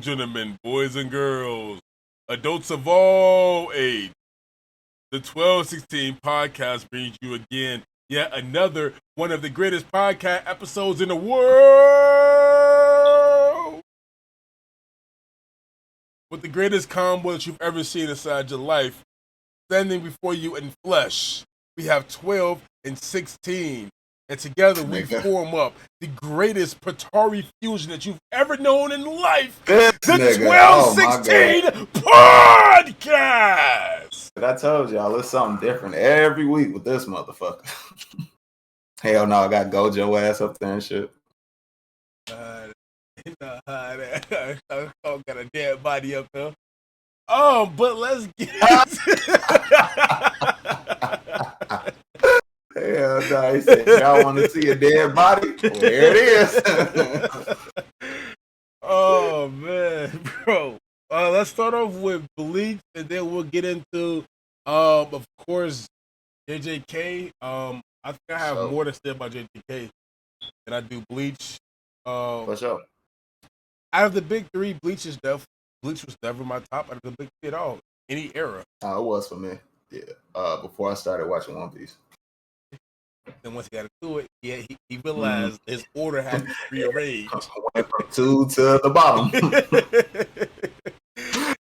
gentlemen, boys and girls, adults of all age, the 1216 podcast brings you again yet another one of the greatest podcast episodes in the world. With the greatest combo that you've ever seen inside your life, standing before you in flesh, we have 12 and 16. And together we form up the greatest Patari fusion that you've ever known in life. The 1216 podcast. I told y'all it's something different every week with this motherfucker. Hell no, I got Gojo ass up there and shit. I got a dead body up there. Oh, but let's get Hell no, he said, y'all want to see a dead body? Well, there it is. Oh, man, bro. Let's start off with Bleach, and then we'll get into, of course, JJK. I think I have more to say about JJK than I do Bleach. For sure. Out of the big three, Bleach was never my top out of the big three at all. Any era. It was for me. Yeah. Before I started watching One Piece. And once he got into it, he realized his order had to be rearranged. Went from 2 to the bottom.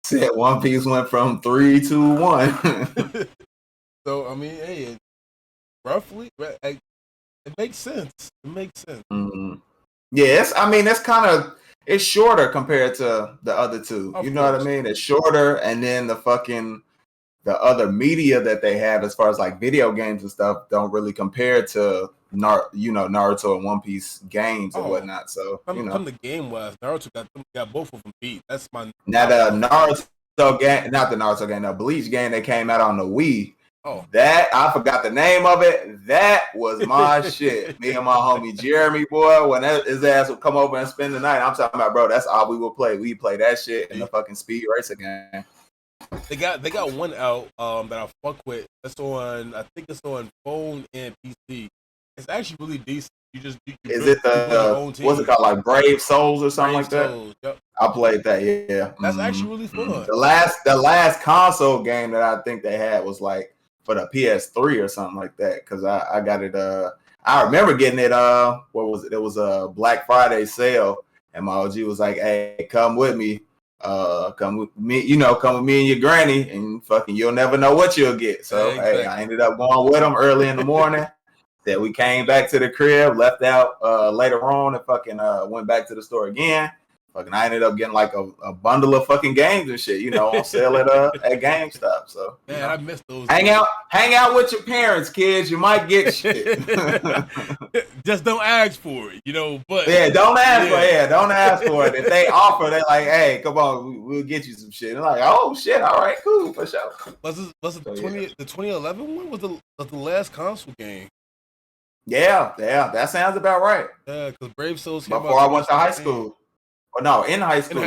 Said One Piece went from 3 to 1. So I mean, hey, roughly, it makes sense. It makes sense. Mm-hmm. Yeah, it's shorter compared to the other two. You know what I mean? It's shorter, and then the other media that they have as far as like video games and stuff don't really compare to Naruto and One Piece games and whatnot. So come the game wise, Naruto got both of them beat. That's my now the Naruto game, not the Naruto game, the Bleach game that came out on the Wii. That I forgot the name of it. That was my shit. Me and my homie Jeremy, boy, when his ass would come over and spend the night, I'm talking about, bro, that's all we would play. We play that shit in the fucking speed racer game. They got one out that I fuck with. I think it's on phone and PC. It's actually really decent. Is it what's it called, like Brave Souls or something like that? Yep. I played that, yeah. That's actually really fun. The last console game that I think they had was like for the PS3 or something like that, because I got it. I remember getting it. What was it? It was a Black Friday sale, and my OG was like, "Hey, come with me. Come with me. Come with me and your granny, and fucking you'll never know what you'll get." So hey, I ended up going with him early in the morning. That we came back to the crib, left out later on, and fucking went back to the store again. Fucking, I ended up getting like a bundle of fucking games and shit, on sale at GameStop. So man, I missed those. Hang out with your parents, kids. You might get shit. Just don't ask for it, But yeah, don't ask for it. Don't ask for it. If they offer, they're like, "Hey, come on, we'll get you some shit." And like, "Oh shit, all right, cool, for sure." Was it the 2011 one? Was the last console game? Yeah, that sounds about right. Yeah, because Brave Souls before I went to high school. Oh, no, in high school.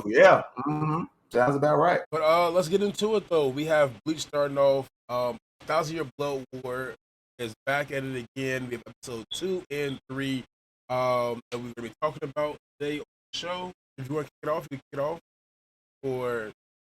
Yeah. Mm-hmm. Sounds about right. But let's get into it though. We have Bleach starting off. 1,000-Year Blood War is back at it again. We have episode 2 and 3 that we're gonna be talking about today on the show. If you want to kick it off, you can kick it off.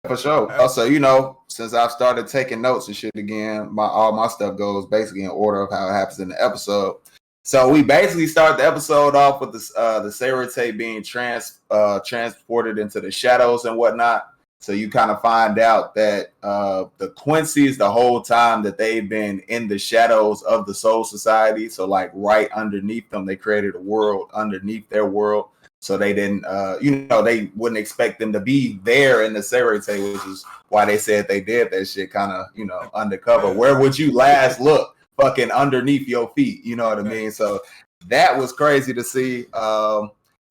For sure. Also, since I've started taking notes and shit again, all my stuff goes basically in order of how it happens in the episode. So we basically start the episode off with the Serite being transported into the shadows and whatnot. So you kind of find out that the Quincy's, the whole time that they've been in the shadows of the Soul Society, so like right underneath them, they created a world underneath their world. So they didn't, they wouldn't expect them to be there in the Serite, which is why they said they did that shit kind of, undercover. Where would you last look? Fucking underneath your feet, you know what I mean? So that was crazy to see.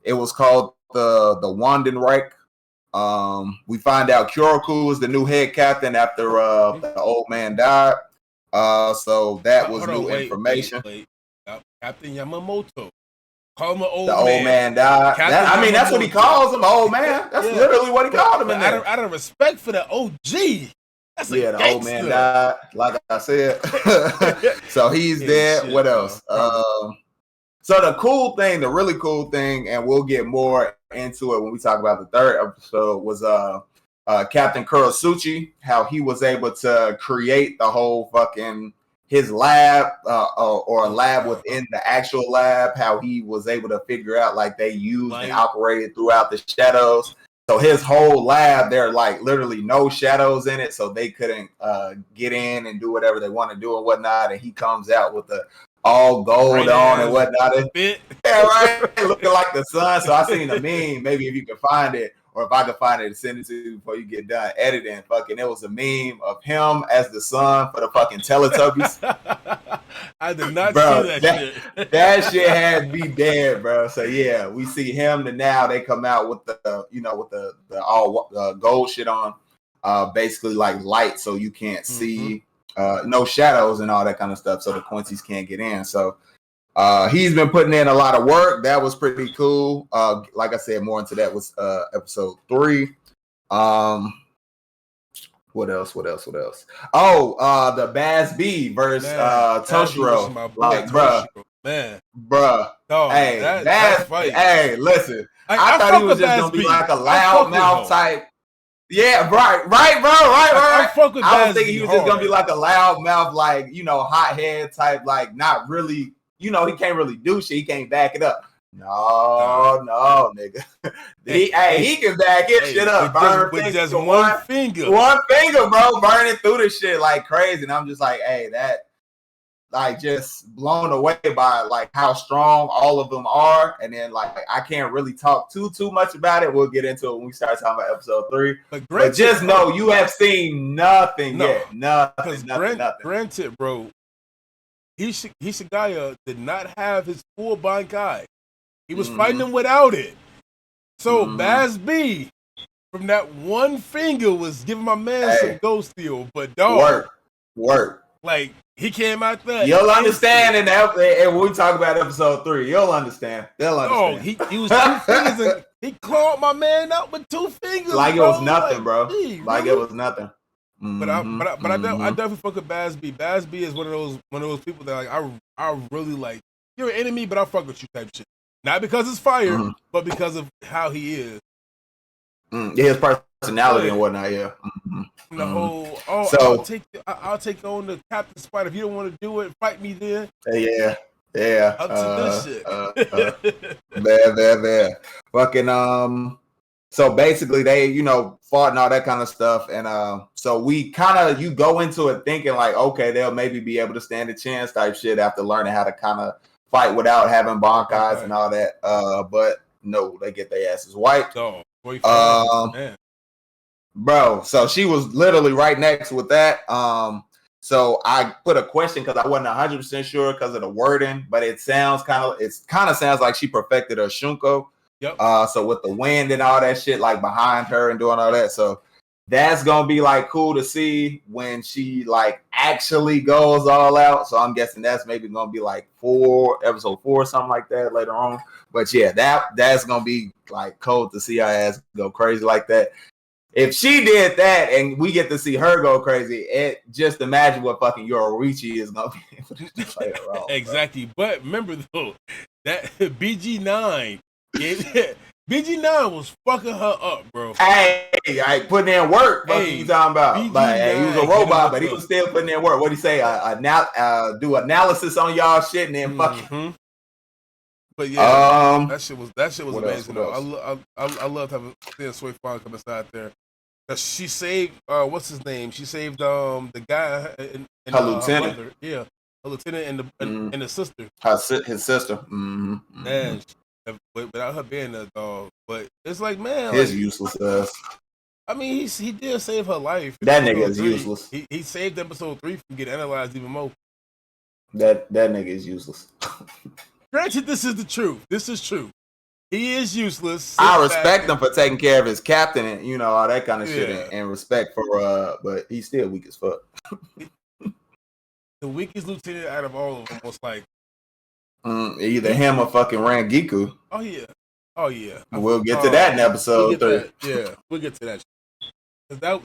It was called the Wandenreich. We find out Kyoraku is the new head captain after the old man died. So that was new information. Wait. Captain Yamamoto. Call him an old man. The old man died. That's what he calls him, old man. That's literally what he called him in there. Out of respect for the OG. That's the old man died, like I said. So he's dead. Shit, what else? So the really cool thing, and we'll get more into it when we talk about the third episode was Captain Kurosuchi, how he was able to create the whole fucking his lab or a lab within the actual lab, how he was able to figure out like they used and operated throughout the shadows. So his whole lab, there are like literally no shadows in it, so they couldn't get in and do whatever they want to do and whatnot. And he comes out with the all gold on and whatnot. Yeah, right, looking like the sun. So I seen a meme. Maybe if you can find it, or if I can find it and send it to you before you get done editing. Fucking, it was a meme of him as the sun for the fucking Teletubbies. I did not see that shit. That shit had me dead, bro. So yeah, we see him, and now they come out with the, with the all gold shit on, basically like light, so you can't see, no shadows and all that kind of stuff, so the Quincy's can't get in. So he's been putting in a lot of work. That was pretty cool. Like I said, more into that was episode 3. What else? Oh, the Baz B versus Toshiro. Like, bruh. Dog, hey, listen. I thought he was just gonna be like a loud mouth type. Yeah, right, bro, right. I was thinking he was just gonna be like a loud mouth, like, hot head type, like not really, he can't really do shit. He can't back it up. No, nigga. He can back his shit up. With just one finger. One finger, bro. Burning through the shit like crazy. And I'm just like, hey, that, like, just blown away by, like, how strong all of them are. And then, like, I can't really talk too much about it. We'll get into it when we start talking about episode 3. But just know you have seen nothing yet. Nothing. Granted, bro, Hishigaya did not have his full Bankai. He was fighting him without it. So Baz B, from that one finger, was giving my man some ghost steel. But dog, work. Like, he came out there. You'll understand and when we talk about episode 3, you'll understand. They'll understand. Oh, he used 2 fingers and he clawed my man out with 2 fingers. Like it was nothing, bro. Like it was nothing. But I definitely fuck with Baz B. Baz B is one of those people that, like, I really like. You're an enemy, but I fuck with you type shit. Not because it's fire, but because of how he is. Yeah, his personality and whatnot. Yeah. The whole I'll take on the Captain Spider. If you don't want to do it, fight me then. Yeah. Up to this shit. There. Fucking So basically, they fought and all that kind of stuff, and so we you go into it thinking like, okay, they'll maybe be able to stand a chance type shit after learning how to kind of fight without having Bankais and all that. But no, they get their asses wiped. Bro, so she was literally right next with that. So I put a question because I wasn't 100% sure because of the wording, but it sounds kind of sounds like she perfected her Shunko. Yep. So with the wind and all that shit, like behind her and doing all that, so that's gonna be like cool to see when she like actually goes all out. So I'm guessing that's maybe gonna be like episode 4 or something like that later on. But yeah, that's gonna be like cool to see her ass go crazy like that. If she did that and we get to see her go crazy, just imagine what fucking Yoruichi is gonna be able to play around. Exactly. Bro. But remember though, that BG9. BG9 was fucking her up, bro. Hey, putting in work. What you talking about? Like, he was a robot, but he was still putting in work. What do you say? Do analysis on y'all shit and then fucking. But yeah, that shit was amazing. I loved having Sway Fong come inside there. She saved what's his name? She saved the guy and her lieutenant. Her lieutenant and the sister. His sister. Man. Without her being a dog, but it's like, man, his useless ass. I mean, he did save her life. That nigga is useless. He saved episode 3 from getting analyzed even more. That nigga is useless. Granted, this is the truth. This is true. He is useless. I respect him for taking care of his captain and all that kind of shit, and respect for but he's still weak as fuck. The weakest lieutenant out of all of them was like. Either him or fucking Rangiku. Oh yeah. We'll get to that in episode 3. Yeah, we'll get to that.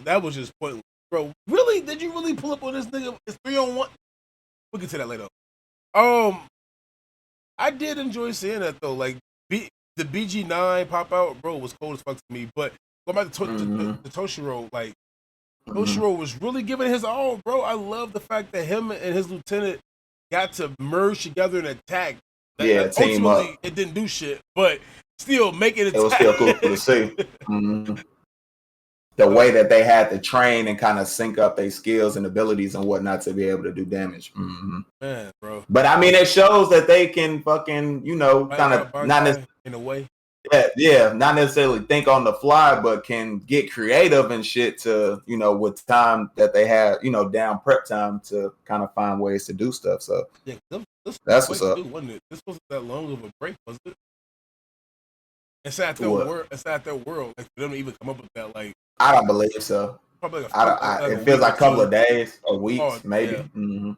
That was just pointless, bro. Really? Did you really pull up on this nigga? It's 3-on-1. We'll get to that later. I did enjoy seeing that though. Like the BG9 pop out, bro, was cold as fuck to me. But going back to the Toshiro, like Toshiro was really giving his all, bro. I love the fact that him and his lieutenant got to merge together and attack. Team up. It didn't do shit, but still making it. It was still cool to see. The way that they had to train and kind of sync up their skills and abilities and whatnot to be able to do damage. Man, bro. But I mean, it shows that they can fucking, kind of not necessarily in a way. Yeah, not necessarily think on the fly, but can get creative and shit to, with time that they have, down prep time to kind of find ways to do stuff. So yeah, that's what's up. This wasn't that long of a break, was it? It's at their world. It's at their world. Like, they don't even come up with that. Like, I don't believe so. Probably it feels like a couple of days or weeks, maybe. Yeah. Man,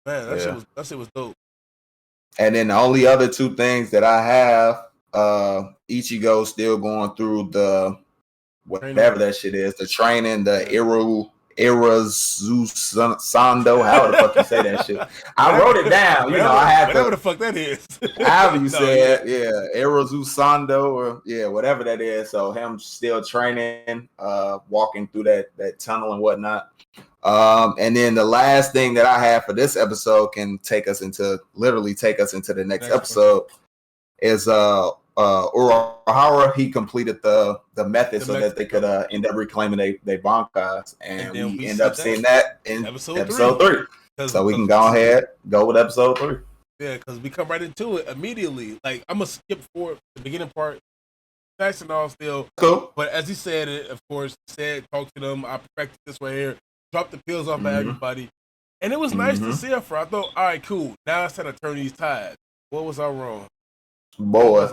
that shit was dope. And then the only other two things that I have, Ichigo still going through the whatever that shit is, the training, the Irazusando, how the fuck you say that shit? I wrote it down. I had whatever the fuck that is. However you say it, Irazusando or whatever that is. So him still training, walking through that tunnel and whatnot. And then the last thing that I have for this episode can take us into the next episode is Urahara. He completed the method so that they could end up reclaiming their bankais, and we end up seeing that in episode 3. So we can go with episode 3. Yeah, because we come right into it immediately. Like, I'm gonna skip forward the beginning part. Nice and all still cool, but as he said it, of course, talk to them. I perfected this right here. Drop the pills off by everybody, and it was nice to see her. I thought, all right, cool. Now it's time to turn these tides. What was I wrong? Boy,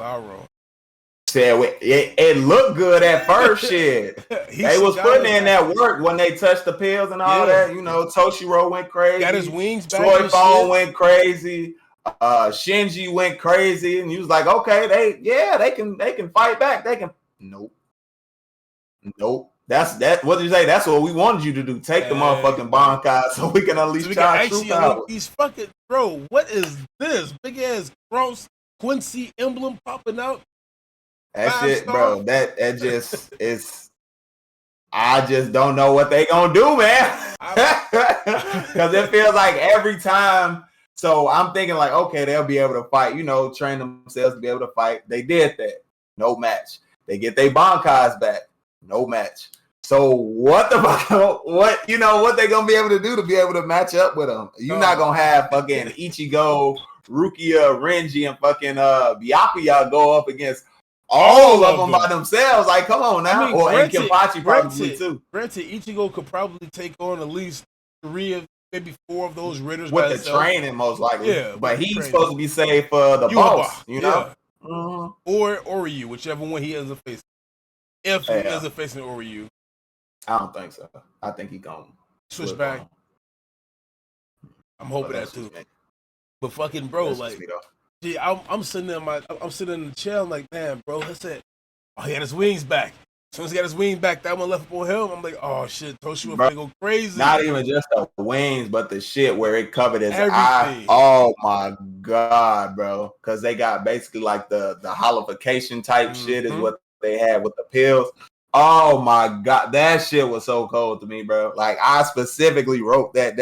it looked good at first. Shit, they was putting in that work when they touched the pills and all that. Toshiro went crazy. Got his wings back. Troy Phone went crazy. Shinji went crazy, and he was like, "Okay, they can fight back. They can." Nope. That's that. What did you say? That's what we wanted you to do. Take the motherfucking Bankai so we can unleash our true power. These fucking bro. What is this big ass cross Quincy emblem popping out? That shit, bro. That just is. I just don't know what they gonna do, man. Because it feels like every time. So I'm thinking like, okay, they'll be able to fight. Train themselves to be able to fight. They did that. No match. They get their Bankais back. No match. So what the fuck? What they gonna be able to do to be able to match up with them? You're not gonna have fucking Ichigo, Rukia, Renji, and fucking Byakuya go up against all of them by themselves. Like, come on now. And Kenpachi probably too. Granted, Ichigo could probably take on at least 3 of maybe 4 of those ridders with the training, most likely. Yeah, but he's supposed to be saved for the boss, or Oryu, whichever one he ends up facing. If he ends up facing Oryu. I don't think so. I think he gonna switch back. I'm hoping that too. But fucking bro, like, I'm sitting in the chair. I'm like, man, bro, that's it. Oh, he had his wings back. As soon as he got his wings back, that one left on him. I'm like, oh shit, Toshiro finna go crazy. Not even just the wings, but the shit where it covered his eye. Oh my god, bro. Because they got basically like the holification type shit is what they had with the pills. Oh my god, that shit was so cold to me, bro. Like, I specifically wrote that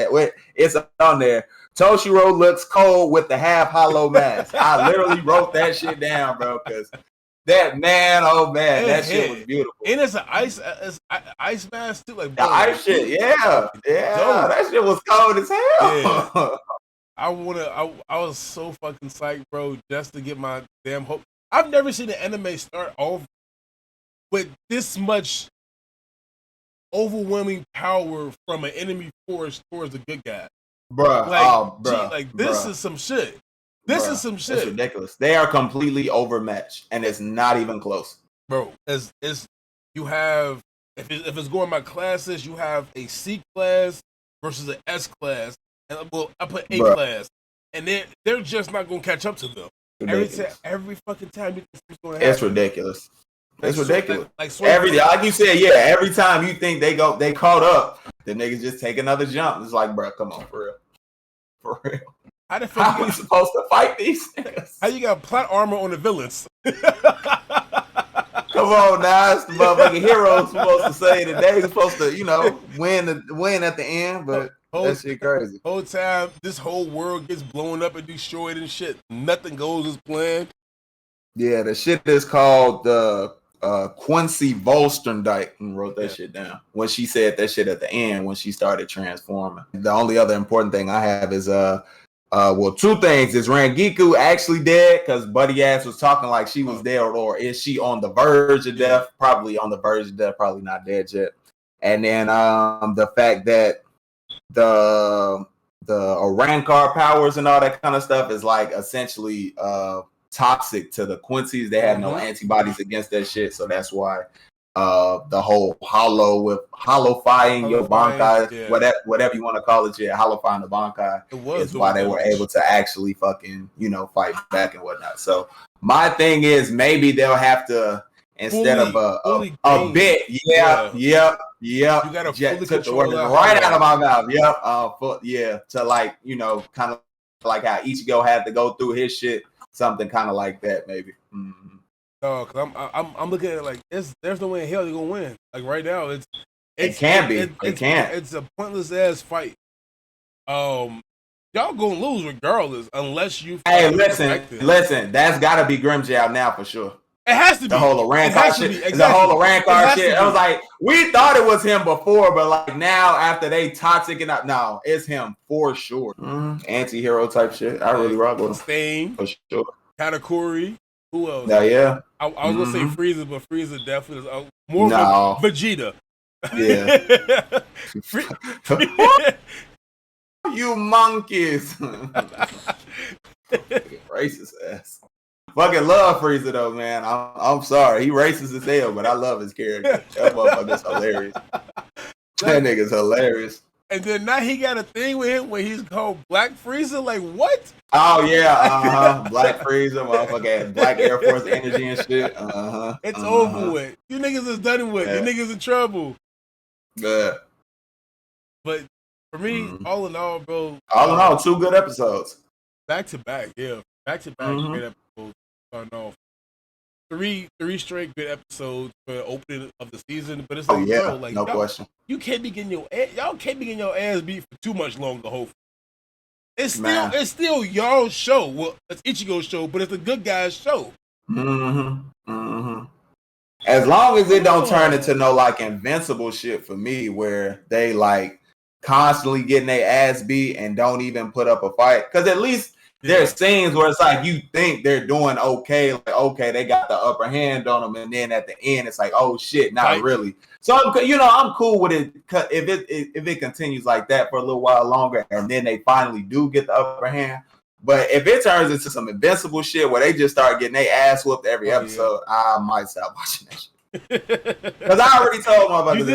it's on there. Toshiro looks cold with the half hollow mask. I literally wrote that shit down, bro, because that man, that shit was beautiful. And it's an ice mask too, like, bro, the ice shit, yeah, that shit was cold as hell. Yeah. I was so fucking psyched, bro, just to get my damn hope. I've never seen an anime start off with this much overwhelming power from an enemy force towards a good guy. Bruh. This is some shit. This is some shit. It's ridiculous. They are completely overmatched, and it's not even close. Bro, you have, if it's going by classes, you have a C class versus an S class. And I put A class. And they're just not going to catch up to them. Every fucking time it's going to happen. It's ridiculous. It's ridiculous. Like you said, every time you think they caught up, the niggas just take another jump. It's like, bro, come on, for real. How we supposed to fight these niggas? How you got plot armor on the villains? Come on now, it's the motherfucking heroes supposed to say that they supposed to, win at the end, but that shit crazy. Whole time, this whole world gets blown up and destroyed and shit. Nothing goes as planned. Yeah, the shit is called the Quincy Volsterdijk and wrote that shit down when she said that shit at the end when she started transforming. The only other important thing I have is two things. Is Rangiku actually dead? Because Buddy Ass was talking like she was dead, or is she on the verge of death? Probably on the verge of death, probably not dead yet. And then the fact that the Rancor powers and all that kind of stuff is like essentially toxic to the Quincy's. They have no antibodies against that shit, so that's why the whole hollowifying your Bankai, whatever you want to call it, hollowifying the Bankai is why they were able to actually fucking fight back and whatnot. So my thing is maybe they'll have to instead of a bit, yep. You gotta fully control that right out of my mouth, to like kind of like how Ichigo had to go through his shit. Something kind of like that, maybe. Mm-hmm. Oh, cause I'm looking at it like there's no way in hell they're gonna win. Like right now, it can't be. It's a pointless ass fight. Y'all gonna lose regardless unless you. Hey, listen. That's gotta be Grimmjow now for sure. It has to be the whole Rancor shit. Exactly. The whole Rancor shit. I was like, we thought it was him before, but like now after they toxic and up, no, it's him for sure. Anti-hero type shit. I really rock with him. Stain for sure. Katakuri. Who else? Yeah. I was gonna say Frieza, but Frieza definitely is more Vegeta. Yeah. You monkeys. Racist ass. Fucking love Frieza though, man. I'm sorry. He racist as hell, but I love his character. That motherfucker's hilarious. That nigga's hilarious. And then now he got a thing with him where he's called Black Frieza. Like what? Oh yeah, Black Frieza, motherfucker, Black Air Force energy and shit. It's over with. You niggas is done with. You niggas in trouble. Good. But for me, all in all, bro. All in all, 2 good episodes. Back to back, yeah. Back to back great episodes. Starting off. Three straight good episodes for the opening of the season, but it's like, bro, like no question. You can't be getting y'all can't be getting your ass beat for too much longer. Hopefully, it's still y'all's show. Well, it's Ichigo's show, but it's the good guys' show. As long as it don't turn into no like invincible shit for me, where they like constantly getting their ass beat and don't even put up a fight, because at least. There's scenes where it's like you think they're doing okay, like okay, they got the upper hand on them, and then at the end it's like, oh shit, not really. So I'm cool with it if it continues like that for a little while longer, and then they finally do get the upper hand. But if it turns into some invincible shit where they just start getting their ass whooped every episode, I might stop watching that shit. Because I already told my brother, if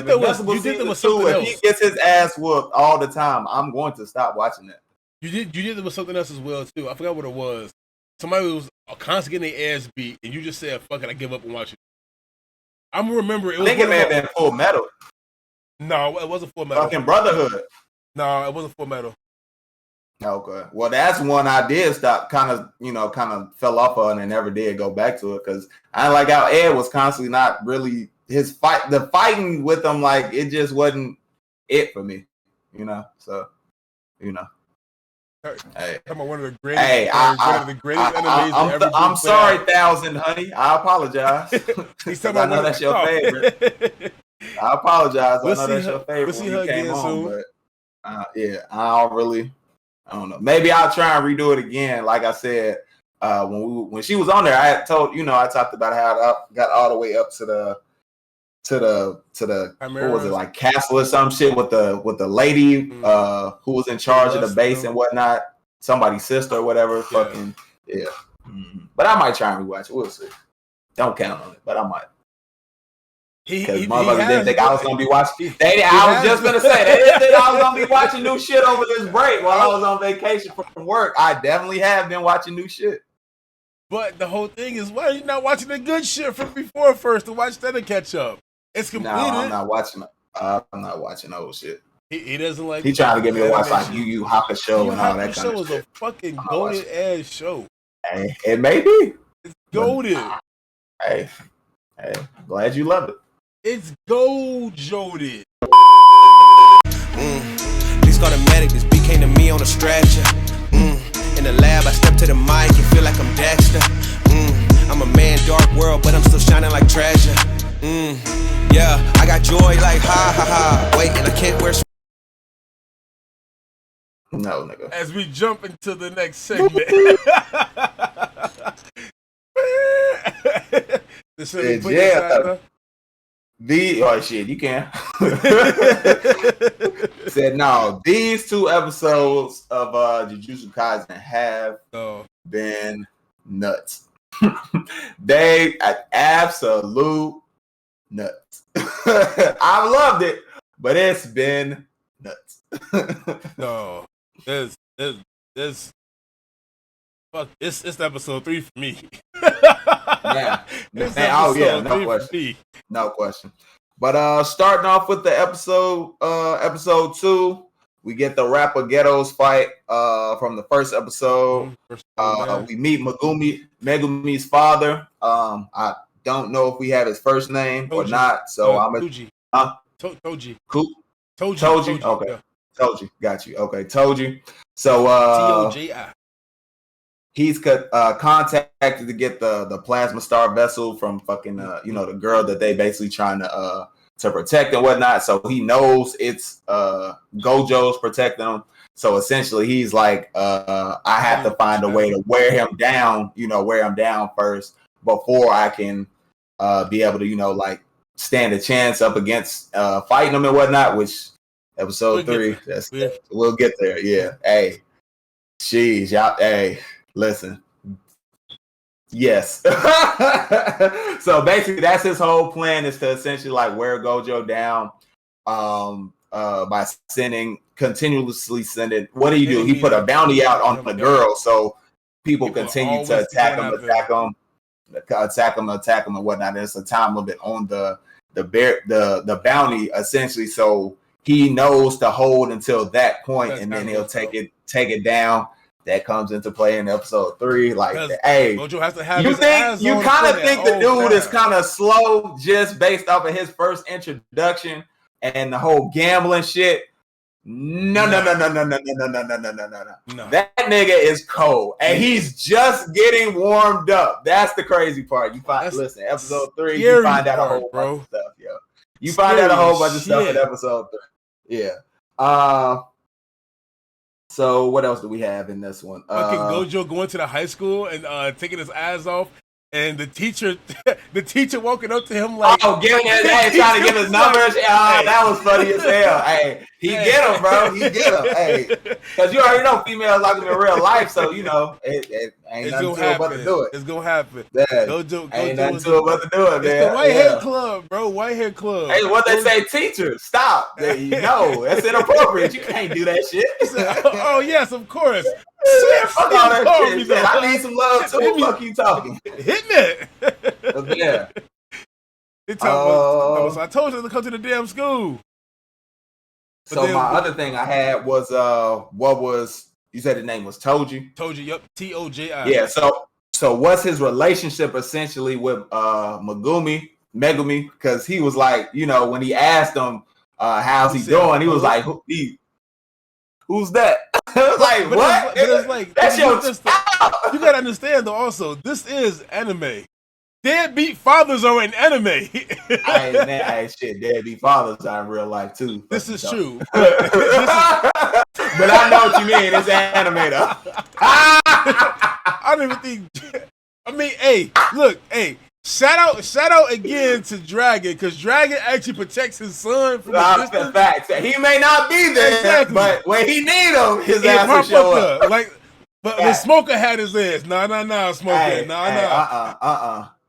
he gets his ass whooped all the time, I'm going to stop watching that. You did it with something else as well too. I forgot what it was. Somebody was constantly getting their ass beat, and you just said, "Fuck it, I give up and watch it." I'm remember it was. I think it may have been Full Metal. No, it wasn't Full Metal. Fucking Brotherhood. No, it wasn't Full Metal. Okay, well that's one I did stop. Kind of fell off on and never did go back to it because I like how Ed was constantly not really the fighting with him. Like it just wasn't it for me, So. Hey, one of the greatest enemies. I'm sorry, Thousand, honey. I apologize. I know that's your favorite. I apologize. I know that's your favorite. We'll see her again soon. But I don't know. Maybe I'll try and redo it again. Like I said, when she was on there, I talked about how I got all the way up to the what was it, like castle or some shit with the lady who was in charge of the base and whatnot, somebody's sister or whatever. But I might try and rewatch it. We'll see. Don't count on it, but I might. Because motherfuckers didn't think I was gonna be watching. I was just gonna say they didn't think I was gonna be watching new shit over this break while I was on vacation from work. I definitely have been watching new shit. But the whole thing is, why are you not watching the good shit from before first to watch that and catch up? It's completed. No, I'm not watching. I'm not watching old shit. He doesn't like. He trying to get me to watch like Yu Yu Hakusho and all that kind of shit. Yu Yu Hakusho is a fucking goated ass show. Hey, it may be. It's goated. Hey, glad you love it. It's gojoted. Please call the medic. This beat came to me on a stretcher. In the lab, I step to the mic and feel like I'm Dexter. I'm a man, dark world, but I'm still shining like treasure. Yeah, I got joy like ha ha ha. Wait, and I can't wear. No, nigga. As we jump into the next segment. Shit, you can. Said no. These 2 episodes of Jujutsu Kaisen have been nuts. They are absolute nuts. I've loved it, but it's been nuts. No, this fuck. It's episode 3 for me. No question. But starting off with the episode 2, we get the rapper Geto's fight from the first episode. We meet Megumi's father. I don't know if we have his first name or not, so I'm Toji. Toji. Toji. Okay. Yeah. Toji. Got you. Okay, Toji. So Toji. He's contacted to get the plasma star vessel from fucking the girl that they basically trying to protect and whatnot. So he knows it's Gojo's protecting him. So essentially he's like, I have to find a way to wear him down first before I can be able to like stand a chance up against fighting him and whatnot. Which episode 3, we'll get there. Yeah. Hey, jeez, y'all. Hey. Listen. Yes. So basically that's his whole plan, is to essentially like wear Gojo down by continuously sending. What do? He put a bounty out on the girl, so people continue to attack him and whatnot. There's a time limit on the bounty essentially, so he knows to hold until that point, and then he'll take it down. That comes into play in episode 3. Like, hey, Gojo has to have you kind of think the dude is kind of slow just based off of his first introduction and the whole gambling shit. No. That nigga is cold, and he's just getting warmed up. That's the crazy part. Listen, episode 3, you find out a whole bunch of stuff, yo. You find out a whole bunch of stuff in episode 3. Yeah. So what else do we have in this one? Fucking Gojo going to the high school and taking his eyes off, and the teacher walking up to him like, trying to give his numbers. That was funny as hell. Hey, get him, bro. He get him. Hey, because you already know females like him in real life, so you know it ain't nothing to it but to do it. It's gonna happen. Yeah. Gojo ain't nothing to it but to do it, man. It's the white hair club, bro. White hair club. Hey, what they say, teacher, stop. No, that's inappropriate. You can't do that shit. Oh yes, of course. Fuck all that shit. I need some love too. Fuck you talking. Hitting it. Yeah. So I told you to come to the damn school. So my other thing I had was you said his name was Toji? Toji, yep. Toji. Yeah, so what's his relationship essentially with Megumi? Because he was like, when he asked him how's he doing, he was like, who's that? Like, what? It's like, that's your you gotta understand though also, this is anime. Deadbeat fathers are in anime. Deadbeat fathers are in real life too. This is true. But I know what you mean. It's anime though. I don't even think. I mean, hey, look, hey. Shout out again to Dragon, because Dragon actually protects his son from the distance. Facts. He may not be there, but when he need him, his ass will show up. But when Smoker had his ass, nah, Smoker,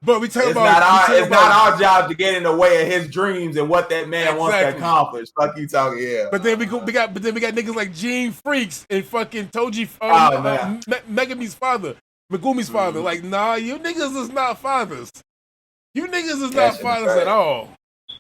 But we talk about it's not our job to get in the way of his dreams and what that man wants to accomplish. Fuck you talking, yeah. But then we got niggas like Gene Freaks and fucking Toji, Megumi's father. Like, nah, you niggas is not fathers. You niggas is not fathers at all.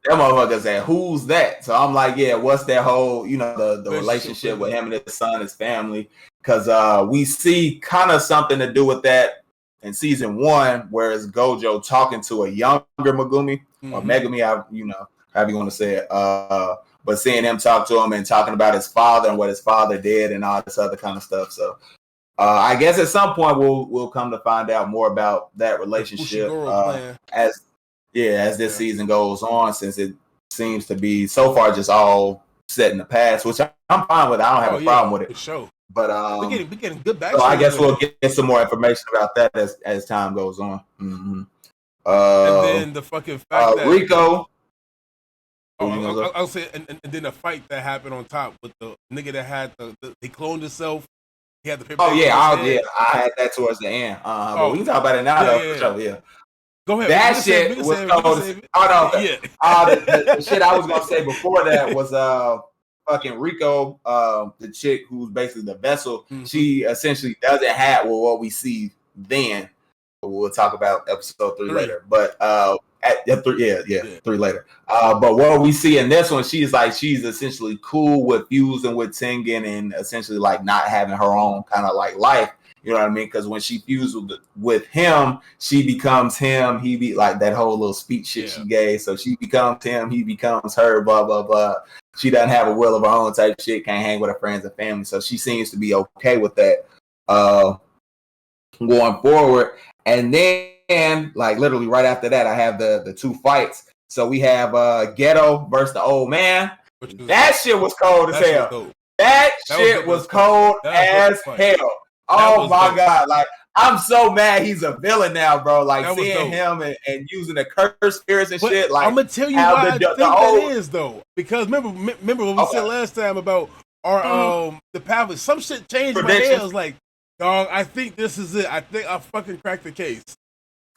That motherfucker said, "Who's that?" So I'm like, "Yeah, what's that whole, the relationship with him and his son, his family?" Because we see kind of something to do with that in season 1, where it's Gojo talking to a younger Megumi or Megumi, however you want to say it. But seeing him talk to him and talking about his father and what his father did and all this other kind of stuff. So I guess at some point we'll come to find out more about that relationship as this season goes on, since it seems to be so far just all set in the past, which I'm fine with. I don't have a problem with it. For sure. But we're getting good backstory. So I guess we'll get some more information about that as time goes on. And then the fucking fact that Rico. I'll say, and then the fight that happened on top with the nigga that had he cloned himself. He had the paper. Oh yeah, I had that towards the end. But we can talk about it now, though. For sure, yeah. Go ahead. That shit was cold. The shit I was gonna say before that was fucking Rico, the chick who's basically the vessel. She essentially doesn't have what we see then. We'll talk about episode 3 later. But at 3 later. But what we see in this one, she's essentially cool with fusing with Tengen and essentially like not having her own kind of like life. You know what I mean? Because when she fused with him, she becomes him. He be like that whole little speech shit she gave. So she becomes him. He becomes her. Blah blah blah. She doesn't have a will of her own type shit. Can't hang with her friends and family. So she seems to be okay with that going forward. And then, like literally right after that, I have the 2 fights. So we have Geto versus the old man. That shit was cold as hell. That shit was cold as hell. Oh my god! Like I'm so mad he's a villain now, bro. Like seeing him and using the curse spirits and shit. Like I'm gonna tell you why I think that is though. Because remember what we said last time about our the pathway. Some shit changed in my head. I was like, dog, I think this is it. I think I fucking cracked the case.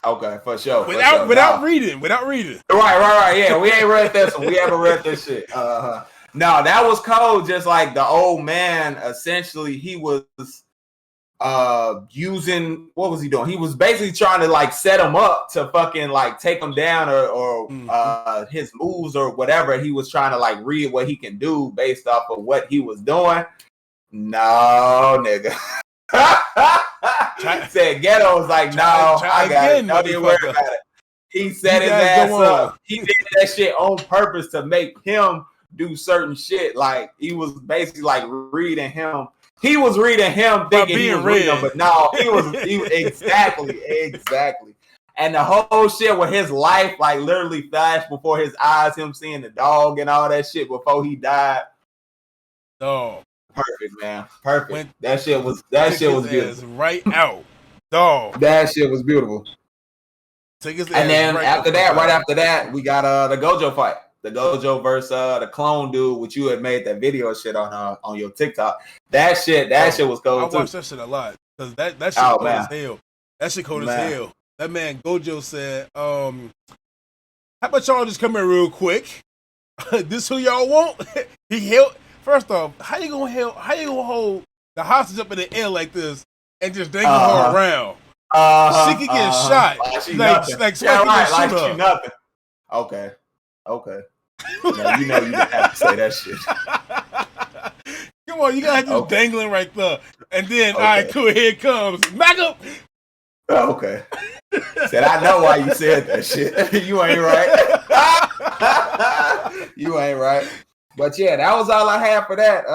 Okay, for sure. Without reading. Right. Yeah, we ain't read this one. We haven't read this shit. No, that was cold. Just like the old man. Essentially, he was using, what was he doing? He was basically trying to like set him up to fucking like take him down or his moves or whatever. He was trying to like read what he can do based off of what he was doing. No, nigga. Said Geto was like, no, I got it. Don't even worry about it. He set his ass up. He did that shit on purpose to make him do certain shit. Like he was basically like reading him. He was reading him thinking he was reading him, but no, he was exactly. And the whole shit with his life, like literally flashed before his eyes, him seeing the dog and all that shit before he died. Oh, perfect, man. Perfect. That shit was beautiful. Right out. Dog. That shit was beautiful. And then right after that, we got the Gojo fight. The Gojo versus the clone dude, which you had made that video shit on your TikTok. That shit was cold too. I watched that shit a lot because that shit cold as hell. That shit cold as hell. That man Gojo said, "How about y'all just come here real quick? This who y'all want?" He held. First off, how you gonna hold the hostage up in the air like this and just dangle her around? She could get shot. Like she nothing. Okay. Now, you didn't have to say that shit. Come on, you gotta have to dangling right there. And then, all right, cool, here it comes. Back up. Okay. Said, I know why you said that shit. You ain't right. You ain't right. But yeah, that was all I had for that.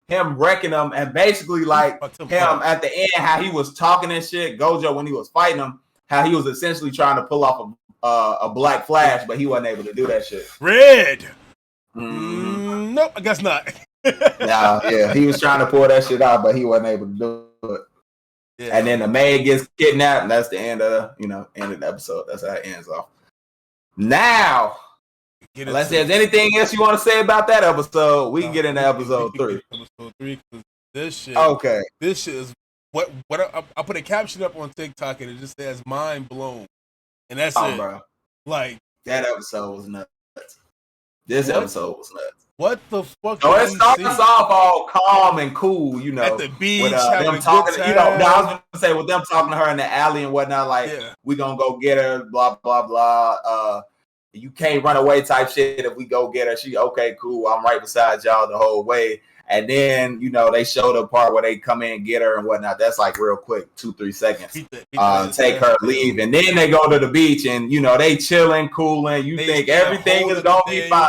Him wrecking them and basically like him at the end, how he was talking and shit. Gojo, when he was fighting him, how he was essentially trying to pull off a black flash, but he wasn't able to do that shit. Red. Nope, I guess not. He was trying to pull that shit out, but he wasn't able to do it. Yeah. And then the maid gets kidnapped, and that's the end of the episode. That's how it ends off. Now, unless there's anything else you want to say about that episode, we can get into episode 3. Episode 3, because this shit. Okay. This shit is what I put a caption up on TikTok, and it just says "mind blown." And that's it. Bro. Like that episode was nuts. This episode was nuts. What the fuck? So it starts off all calm and cool, at the beach, with them talking. I was gonna say with them talking to her in the alley and whatnot. Like we gonna go get her, blah blah blah. you can't run away type shit. If we go get her, she okay, cool. I'm right beside y'all the whole way. And then, you know, they show the part where they come in and get her and whatnot. That's like real quick, 2-3 seconds. Take her, leave. And then they go to the beach and, you know, they chilling, cooling. You think everything is going to be fine.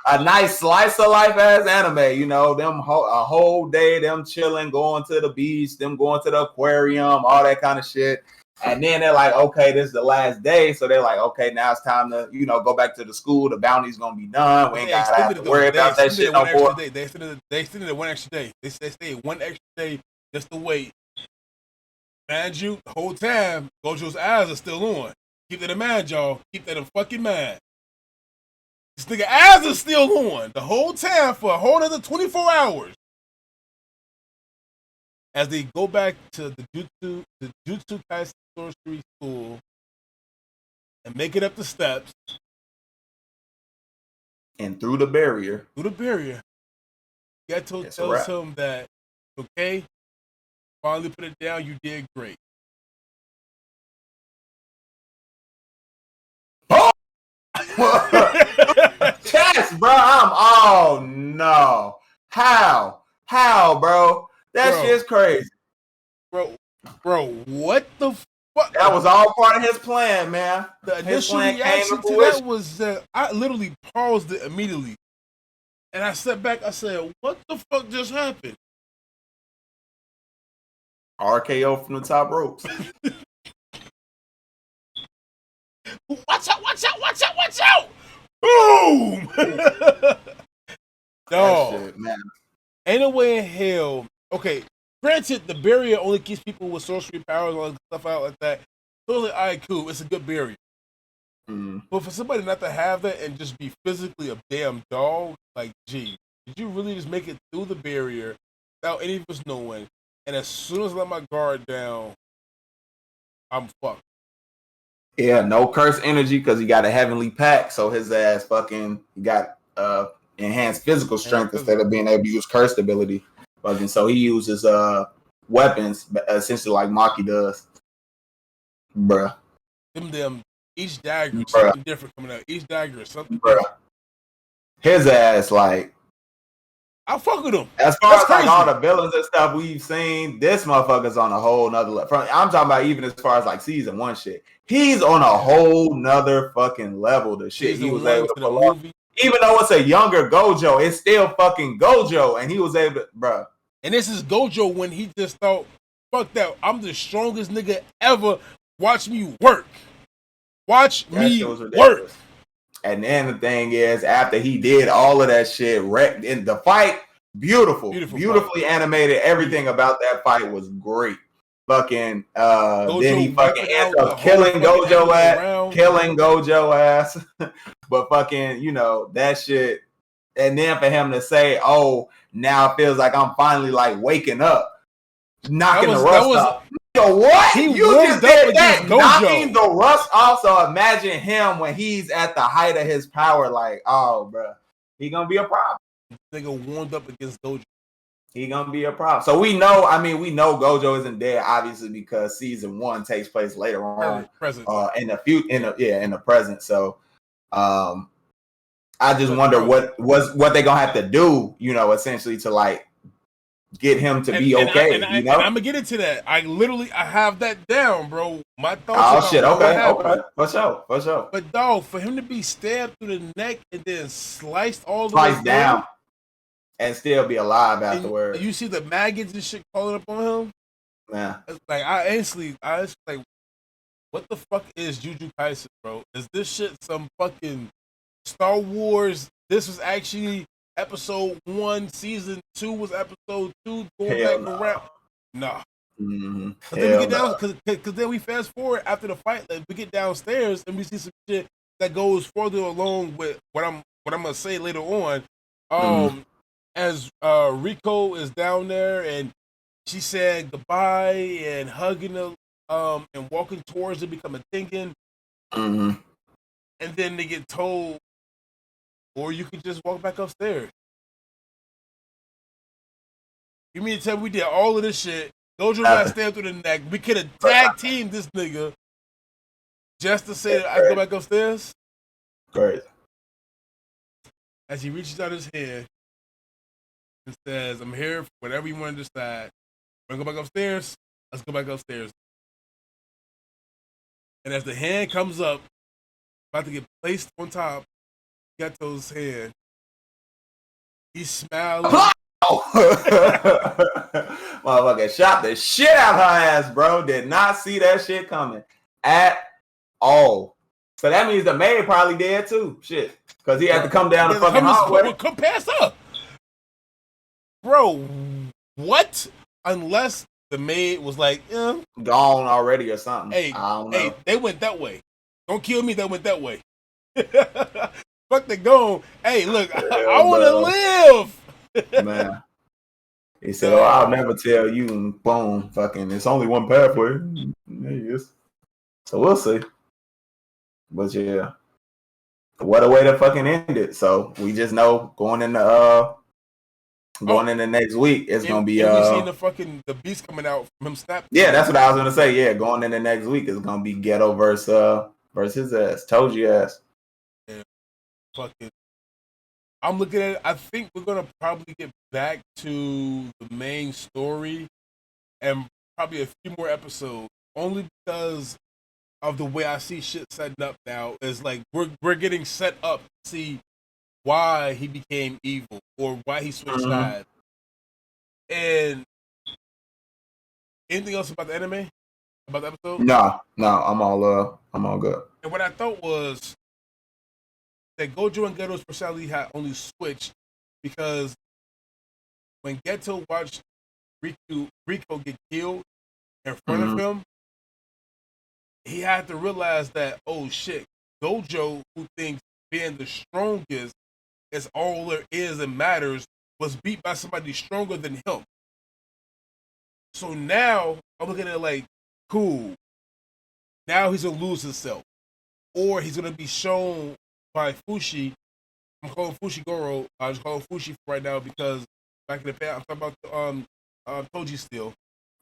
A nice slice of life as anime, you know, them a whole day, them chilling, going to the beach, them going to the aquarium, all that kind of shit. And then they're like, okay, this is the last day. So they're like, okay, now it's time to, you know, go back to the school. The bounty's going to be done. We ain't got to have to worry about that shit no more. They extended it one extra day. They stayed one extra day just to wait. Mind you, the whole time, Gojo's eyes are still on. Keep that in mind, y'all. Keep that in fucking mind. This nigga eyes are still on the whole time for a whole other 24 hours. As they go back to the Jujutsu Kaisen sorcery school and make it up the steps. And through the barrier. Geto tells him that, okay, finally put it down, you did great. Oh! Chess, bro. Oh, no. How, bro? That shit's crazy. Bro, what the fuck? That was all part of his plan, man. The initial reaction to that was that I literally paused it immediately. And I stepped back, I said, what the fuck just happened? RKO from the top ropes. Watch out! Boom! Dog. Shit, man. Ain't no way in hell. Okay, granted, the barrier only keeps people with sorcery powers and all that stuff out like that. So it's like, all right, cool, it's a good barrier. But for somebody not to have that and just be physically a damn dog, like, gee, did you really just make it through the barrier without any of us knowing? And as soon as I let my guard down, I'm fucked. Yeah, no curse energy because he got a heavenly pack, so his ass fucking got enhanced physical strength instead of being able to use cursed ability. Fucking so he uses weapons essentially like Maki does. Bruh. Them each dagger is something different coming out. Each dagger is something different. His ass, like, I fuck with him. As far as like all the villains and stuff we've seen, this motherfucker's on a whole nother level. I'm talking about even as far as like season 1 shit. He's on a whole nother fucking level. The shit he was able to pull off. Even though it's a younger Gojo, it's still fucking Gojo, and he was able to, bruh. And this is Gojo when he just thought, fuck that, I'm the strongest nigga ever. Watch me work. Watch me work. And then the thing is, after he did all of that shit, in the fight, beautifully animated. Everything about that fight was great. Fucking, then he fucking ends up killing Gojo ass. But fucking, you know, that shit. And then for him to say, oh, now it feels like I'm finally like waking up, knocking the rust off. Yo, what? You just did that, knocking the rust off. So imagine him when he's at the height of his power. Like, oh, bro, he gonna be a problem. Nigga warmed up against Gojo. He gonna be a problem. So we know Gojo isn't dead, obviously, because season 1 takes place later on, in the present. So, I just wonder what they gonna have to do, you know, essentially to like get him to be okay. You know, I'm gonna get into that. I have that down, bro. My thoughts. Oh shit! Okay. For sure. But dog, for him to be stabbed through the neck and then sliced all the way down, and still be alive afterwards. You see the maggots and shit crawling up on him. Yeah. Like I instantly like, what the fuck is Jujutsu Kaisen, bro? Is this shit some fucking Star Wars? This was actually episode 1, season 2 was episode 2, going back around. Nah. Mm-hmm. Then we get down, because then we fast forward after the fight, like, we get downstairs and we see some shit that goes further along with what I'm gonna say later on. As Rico is down there and she said goodbye and hugging her, and walking towards it, become a thinking. Mm-hmm. And then they get told, or you could just walk back upstairs. You mean to tell me we did all of this shit? Gojo got stabbed through the neck. We could have tag teamed this nigga just to say that I go back upstairs? Crazy. As he reaches out his hand and says, I'm here for whatever you want to decide. Want to go back upstairs? Let's go back upstairs. And as the hand comes up, about to get placed on top of Geto's hand, he's smiling. Motherfucker shot the shit out her ass, bro. Did not see that shit coming at all. So that means the maid probably dead too. Shit. Because he had to come down the fucking hallway. Come past her. Bro, what? Unless the maid was like, gone already or something. Hey, I don't know. They went that way. Don't kill me, they went that way. Fuck the gone. Hey, look, I want to live. Man. He said, I'll never tell you. And boom, fucking, it's only one pathway. Yes. So we'll see. But yeah. What a way to fucking end it. So we just know going into next week, it's gonna be we seen the beast coming out from him snap. Yeah, that's what I was gonna say. Yeah, going into next week is gonna be Geto versus his ass. Told you ass. Yeah. Fucking I'm looking at it. I think we're gonna probably get back to the main story and probably a few more episodes. Only because of the way I see shit setting up now. Is like we're getting set up to see why he became evil or why he switched sides. And anything else about the anime? About the episode? No, I'm all good. And what I thought was that Gojo and Geto's personality had only switched because when Geto watched Rico get killed in front of him, he had to realize that, oh shit, Gojo, who thinks being the strongest is all there is and matters, was beat by somebody stronger than him. So now I'm looking at it like, cool. Now he's gonna lose himself, or he's gonna be shown by Fushi. I'm calling Fushi Goro. I just call him Fushi right now because back in the past, I'm talking about Toji still.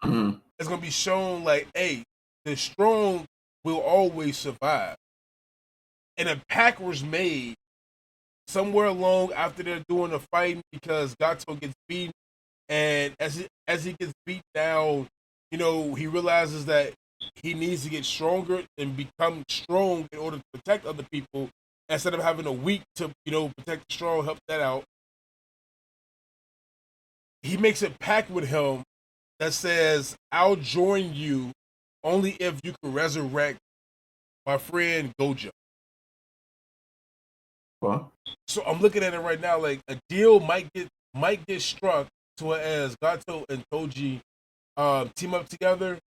It's gonna be shown like, hey, the strong will always survive. And a pact was made somewhere along after they're doing the fighting because Gato gets beaten, and as he gets beat down, he realizes that he needs to get stronger and become strong in order to protect other people instead of having a weak to protect the strong, help that out. He makes a pact with him that says, I'll join you only if you can resurrect my friend Gojo. Well, so I'm looking at it right now like a deal might get struck to as Gato and Toji team up together,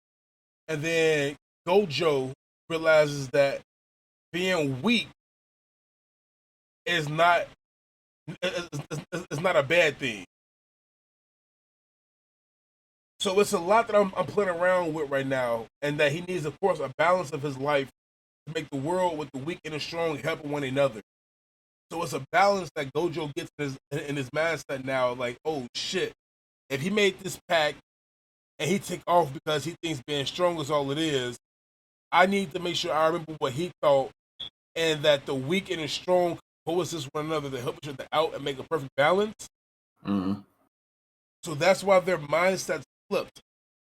and then Gojo realizes that being weak is not a bad thing. So it's a lot that I'm playing around with right now, and that he needs, of course, a balance of his life to make the world with the weak and the strong helping one another. So it's a balance that Gojo gets in his mindset now. Like, oh shit, if he made this pact and he take off because he thinks being strong is all it is, I need to make sure I remember what he thought, and that the weak and the strong coexist one another to help each other out and make a perfect balance. So that's why their mindsets flipped.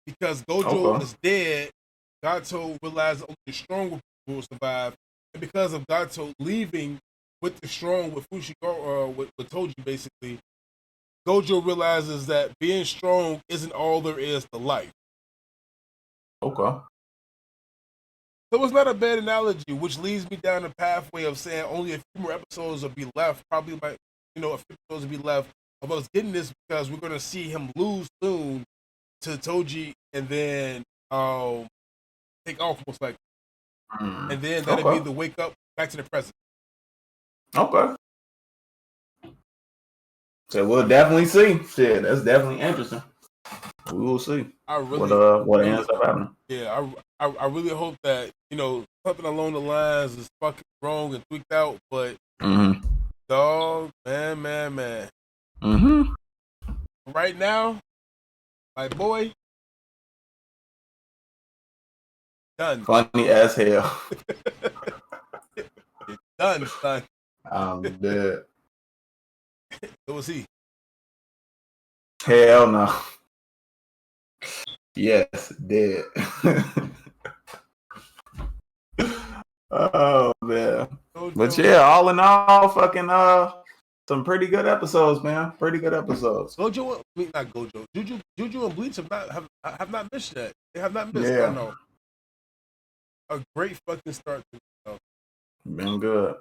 Because Gojo is dead, Gato realized only the strong will survive, and because of Gato leaving with the strong, with Fushiguro, with Toji basically, Gojo realizes that being strong isn't all there is to life. Okay. So it's not a bad analogy, which leads me down the pathway of saying only a few more episodes will be left, probably a few episodes will be left of us getting this, because we're going to see him lose soon to Toji and then take off most likely. And then that'll be the wake up back to the present. Okay. So we'll definitely see. Shit, that's definitely interesting. We will see. What ends up happening. Yeah, I really hope that something along the lines is fucking wrong and tweaked out, but dog, man. Right now, my boy, done. Funny as hell. Done, son. I'm dead. Who was he? Hell no. Yes, dead. Oh man. But yeah, all in all, fucking some pretty good episodes, man. Pretty good episodes. Gojo, not Gojo. Juju and Bleach have not missed that. They have not missed. Yeah. No. A great fucking start to it. Been good.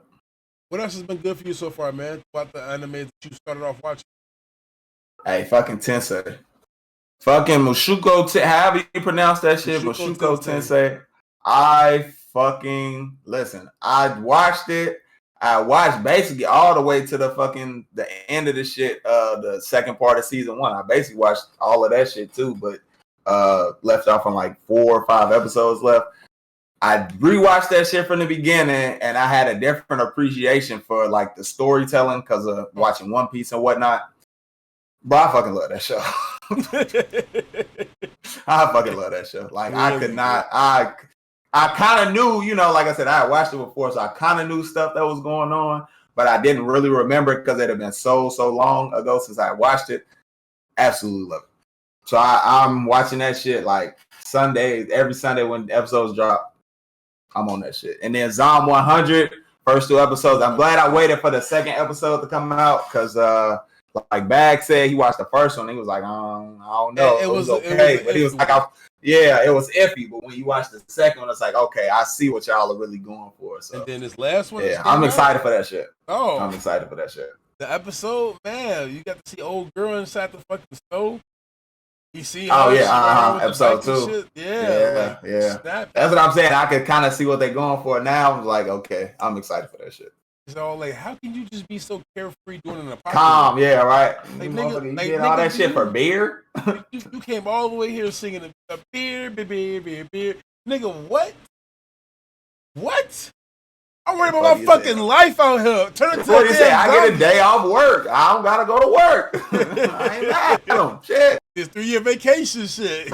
What else has been good for you so far, man? About the anime that you started off watching? Hey, fucking Tensei. Fucking Mushoku, however you pronounce that shit, Mushoku Tensei. I fucking listen. I watched it. I watched basically all the way to the end of the shit. The second part of season 1. I basically watched all of that shit too, but left off on like 4 or 5 episodes left. I rewatched that shit from the beginning, and I had a different appreciation for like the storytelling because of watching One Piece and whatnot. Bro, I fucking love that show. I fucking love that show. Like really? I could not. I kind of knew, you know, like I said, I had watched it before, so I kind of knew stuff that was going on, but I didn't really remember because it had been so long ago since I watched it. Absolutely love it. So I'm watching that shit like Sundays, every Sunday when episodes drop. I'm on that shit. And then Zom 100, first 2 episodes. I'm glad I waited for the second episode to come out because, like Bag said, he watched the first one. He was like, I don't know. It was okay. But he was like, it was iffy. But when you watch the second one, it's like, okay, I see what y'all are really going for. So. And then this last one. Yeah, I'm excited for that shit. Oh. I'm excited for that shit. The episode, man, you got to see old girl inside the fucking stove. You see episode 2. Yeah. That's what I'm saying. I could kind of see what they're going for now. I'm like, okay, I'm excited for that shit. So like, how can you just be so carefree doing an apocalypse? Calm, yeah, right. Like, you did all that shit for beer? you came all the way here singing a beer. Nigga, what? What? I'm worried about my fucking life out here. Turn it to what you say? I get a day off work. I don't gotta go to work. I ain't mad at them. Shit. This 3-year vacation shit.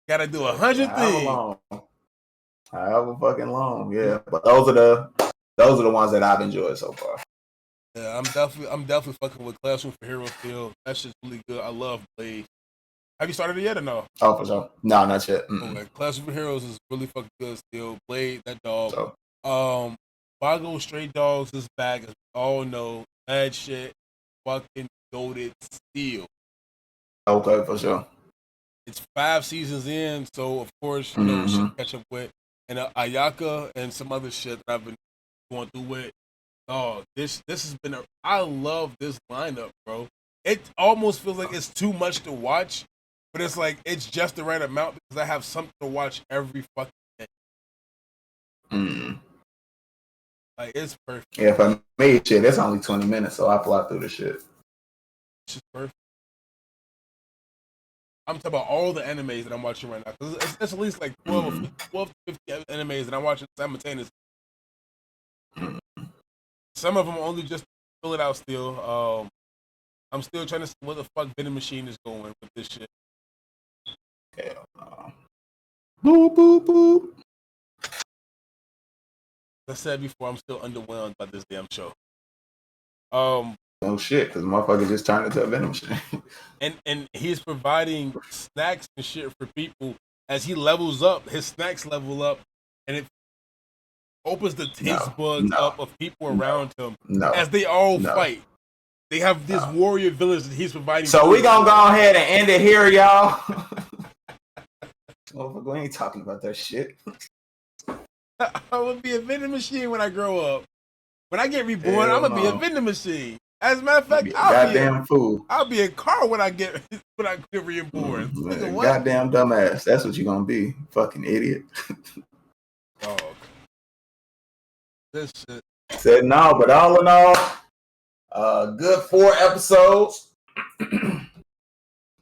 Gotta do 100 things. However fucking long, yeah. But those are the ones that I've enjoyed so far. Yeah, I'm definitely fucking with Classroom for Heroes still. That shit's really good. I love Blade. Have you started it yet or no? Oh, for sure. No, not yet. Okay. Classroom for Heroes is really fucking good still. Blade, that dog. So. Bago Stray Dogs is back. As we all know, bad shit. Fucking goated still. Okay, for sure. It's 5 seasons in, so of course, you know, we should catch up with. And Ayaka and some other shit that I've been going through with. Oh, this has been I love this lineup, bro. It almost feels like it's too much to watch, but it's like it's just the right amount because I have something to watch every fucking day. Like it's perfect. Yeah, for me, shit, it's only 20 minutes, so I fly through the shit. It's just perfect. I'm talking about all the animes that I'm watching right now. It's at least like 12 to 50 animes that I'm watching simultaneously. Some of them only just fill it out still. I'm still trying to see what the fuck vending machine is going with this shit. Hell no. Boop, boop, boop. As I said before, I'm still underwhelmed by this damn show. No shit, because motherfucker just turned into a vending machine. and he's providing snacks and shit for people as he levels up. His snacks level up, and it opens the taste buds up of people around him as they all fight. They have this warrior village that he's providing. So we gonna go ahead and end it here, y'all. Motherfucker, we ain't talking about that shit. I'm gonna be a vending machine when I grow up. When I get reborn, I'm gonna be a vending machine. As a matter of fact, I'll be a car when I get reborn. Goddamn dumbass. That's what you're gonna be. Fucking idiot. Dog. This shit. Said no, but all in all, good 4 episodes.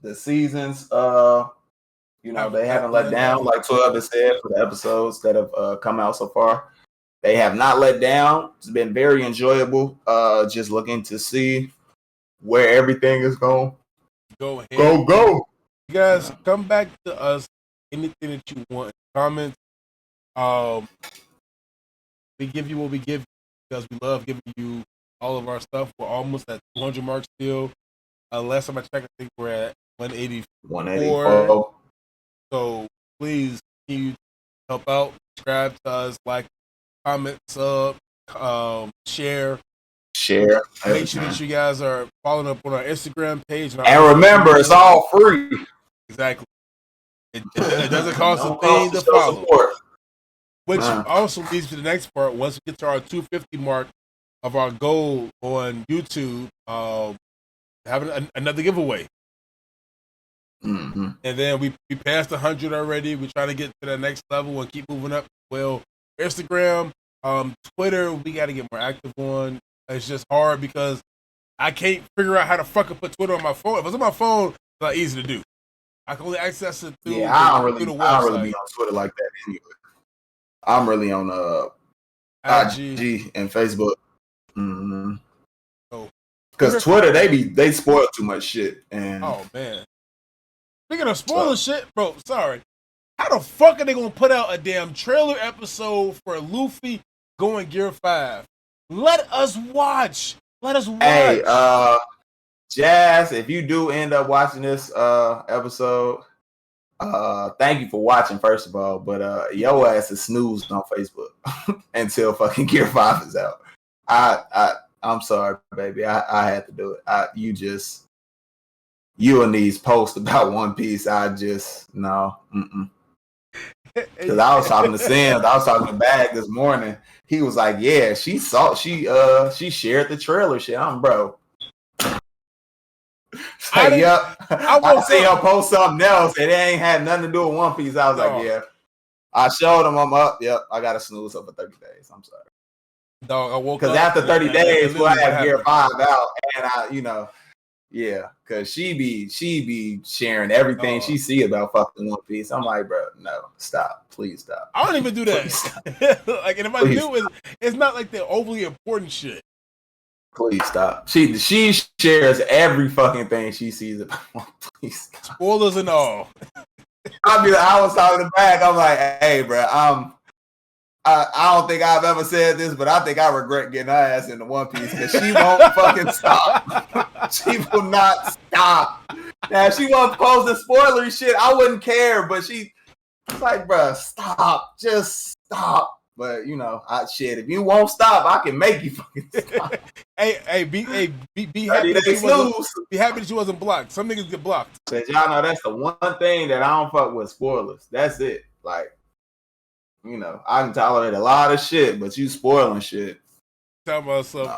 The seasons, they haven't let down, like 12 has said, for the episodes that have come out so far. They have not let down. It's been very enjoyable. Just looking to see where everything is going. Go ahead. Go. You guys, come back to us. Anything that you want. Comments. We give you what we give you because we love giving you all of our stuff. We're almost at 200 marks still. Last time I checked, I think we're at 184. So please continue to help out, subscribe to us, like, comment, sub, share. Make sure that you guys are following up on our Instagram page. And remember, it's all free. Exactly. It doesn't cost a thing to follow. Support. Which also leads to the next part. Once we get to our 250 mark of our goal on YouTube, having another giveaway. Mm-hmm. And then we passed 100 already. We're trying to get to the next level and keep moving up. Well, Instagram, Twitter, we got to get more active on. It's just hard because I can't figure out how to fucking put Twitter on my phone. If it's on my phone, it's not easy to do. I can only access it through, I don't really be on Twitter like that anyway. I'm really on IG and Facebook. Mm-hmm. Because Twitter, they spoil too much shit. And oh man. Speaking of spoiling shit, bro, sorry. How the fuck are they gonna put out a damn trailer episode for Luffy going Gear 5? Let us watch. Hey, Jazz, if you do end up watching this episode, thank you for watching, first of all. But your ass is snoozed on Facebook until fucking Gear 5 is out. I'm sorry, baby. I had to do it. You and these posts about One Piece, no. Because I was talking to Sims, I was talking to Bag this morning. He was like, "Yeah, she shared the trailer shit." I'm bro. Yep. I see her post something else, and it ain't had nothing to do with One Piece. I was like, "Yeah." I showed him I'm up. Yep, I got to snooze up for 30 days. I'm sorry. Dog, I woke up because after 30 days, we'll have Gear 5 out, and because she be sharing everything she see about fucking One Piece. I'm like, bro, no, stop, please stop. I don't even do that. Like, and if I do, it's not like the overly important shit. Please stop. She shares every fucking thing she sees about One Piece. Spoilers and all. I was talking to Back. I'm like, hey, bro, I don't think I've ever said this, but I think I regret getting her ass into One Piece because she won't fucking stop. She will not stop. Now, if she wasn't posting spoilery shit, I wouldn't care, but she's like, bro, stop. Just stop. But, if you won't stop, I can make you fucking stop. Hey, be happy that you wasn't blocked. Some niggas get blocked. Because y'all know that's the one thing that I don't fuck with, spoilers. That's it. Like, I can tolerate a lot of shit, but you spoiling shit. Talking about something.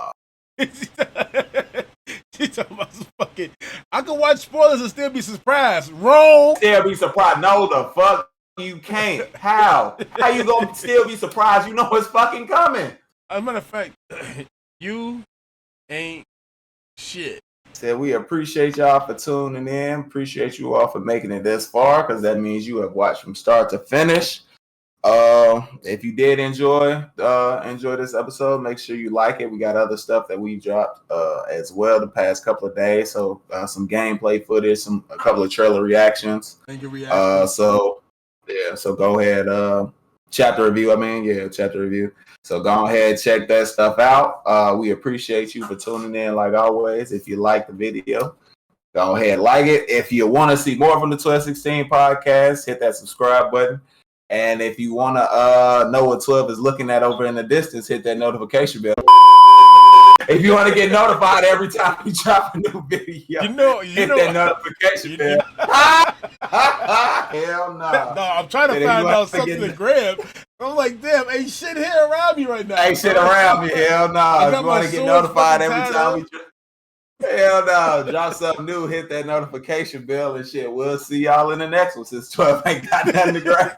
She talking about some fucking. I can watch spoilers and still be surprised. Wrong. Still be surprised. No, the fuck you can't. How? How you gonna still be surprised? You know it's fucking coming. As a matter of fact, you ain't shit. Said we appreciate y'all for tuning in. Appreciate you all for making it this far, because that means you have watched from start to finish. If you did enjoy this episode, make sure you like it. We got other stuff that we dropped as well the past couple of days. So some gameplay footage, a couple of trailer reactions. So go ahead. Chapter review. So go ahead, check that stuff out. We appreciate you for tuning in like always. If you like the video, go ahead, like it. If you want to see more from the 1216 podcast, hit that subscribe button. And if you want to know what 12 is looking at over in the distance, hit that notification bell. If you want to get notified every time we drop a new video, hit that notification bell. Hell no. No, I'm trying to find out something to grab. I'm like, damn, ain't shit here around me right now. Ain't shit around me. Hell no. If you want to get notified every time we drop. Hell no. Drop something new, hit that notification bell and shit. We'll see y'all in the next one since 12 ain't got nothing to grab.